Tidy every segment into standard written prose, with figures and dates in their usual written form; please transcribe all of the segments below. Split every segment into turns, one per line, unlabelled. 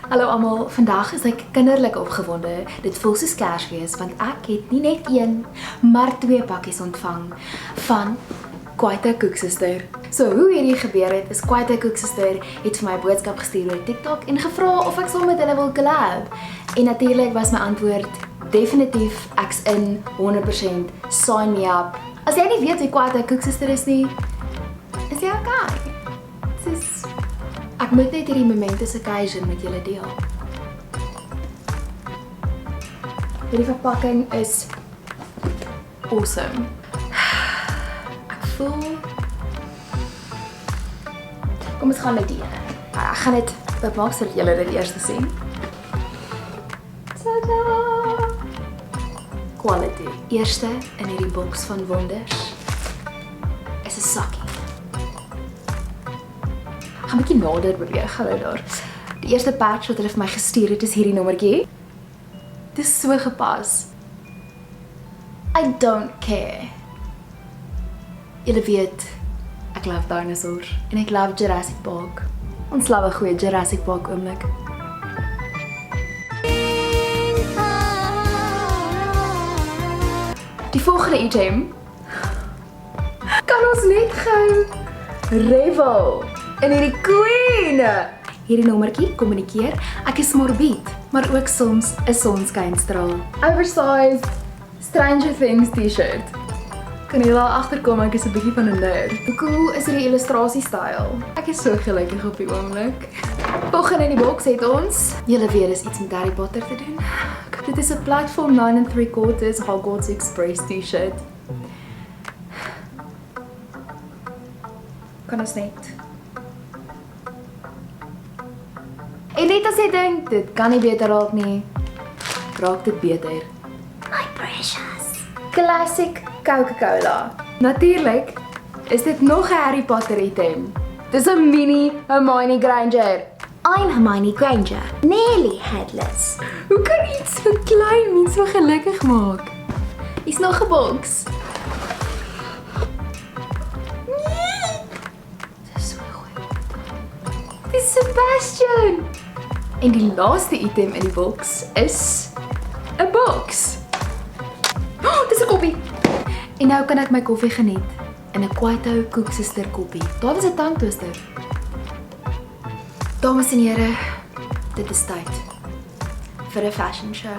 Hallo almal, vandag is ek kinderlik opgewonde. Dit voel soos Kersfees want ek het nie net 1, maar 2 pakkies ontvang van Kwaita Koeksuster. So hoe hierdie gebeur het, is Kwaita Koeksuster het vir my 'n boodskap gestuur oor TikTok en gevra of ek saam met hulle wil collab. En natuurlik was my antwoord definitief ek's in 100%, sign me up. As jy nie weet wie Kwaita Koeksuster is nie, is jy okay. Ek moet net hierdie momentous occasion met julle deel. Hierdie verpakking is awesome. Ek voel... Kom ons gaan met die ene. Ek gaan dit oopmaak sodat julle dit eers sien. Tada! Quality. Eerste in hierdie boks van wonders is 'n sakkie. Ek gaan 'n bietjie nader beweeg, hallo daar. Die eerste patch wat hulle vir my gestuur het is hierdie nommertjie. Dit is so gepas. I don't care. Julle weet, ek love dinosaurs en ek love Jurassic Park. Ons love 'n goeie Jurassic Park oomblik. Die volgende item kan ons net gou revel in hierdie queen. Hierdie nommertjie kommunikeer, ek is morbied, maar ook soms 'n sonskynstraal. Oversized Stranger Things t-shirt. Kan jy daar agterkom, ek is 'n bietjie van 'n nerd. Hoe cool is hierdie illustrasie-styl? Ek is so gelukkig op die oomblik. Volgende in die boks het ons, julle weet is iets met Harry Potter te doen. Dit is 'n Platform 9 3/4 Hogwarts Express t-shirt. Kan ons net. En net as jy dink, dit kan nie beter raak nie, raak dit beter. My precious. Classic Coca-Cola. Natuurlik is dit nog 'n Harry Potter item. Dis 'n mini Hermione Granger. I'm Hermione Granger, nearly headless. Hoe kan iets so klein mens so gelukkig maak? Hier's nog 'n boks. Dis so goed. Dis Sebastian. En die laaste item in die boks is 'n boks. Oh, dis 'n koppie. En nou kan ek my koffie geniet in 'n Kwaita Koeksuster koppie. Daar was 'n tandtwister. Dames en here, dit is tyd vir 'n fashion show.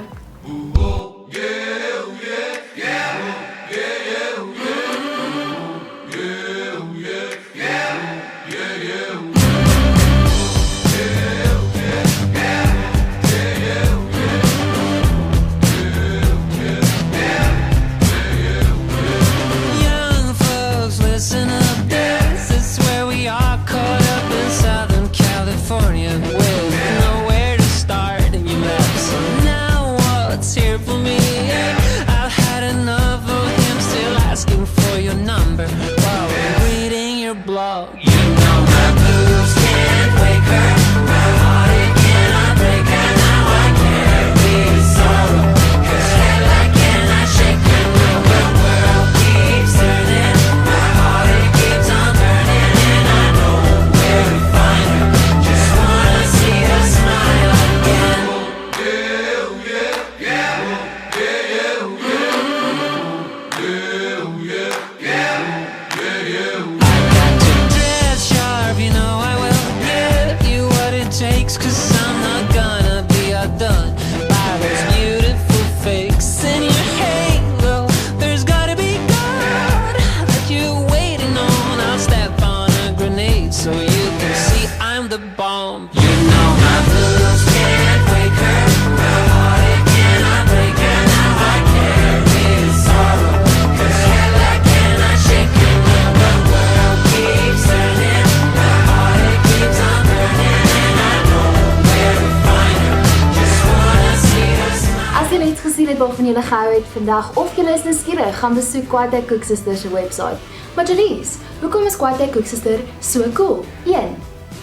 Waarvan julle gehou het vandag of julle is nuuskierig, gaan besoek Kwaita Koeksuster se webwerf. Maar Janice, hoekom is Kwaita Koeksuster so cool? 1.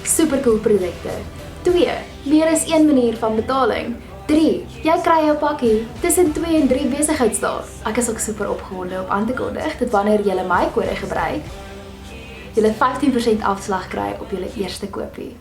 Supercool produkte. 2. Meer as 1 manier van betaling. 3. Jy kry jou pakkie tussen 2 en 3 besigheidsdae. Ek is ook super opgewonde om aan te kondig dat wanneer julle my kode gebruik, julle 15% afslag kry op julle eerste koopie.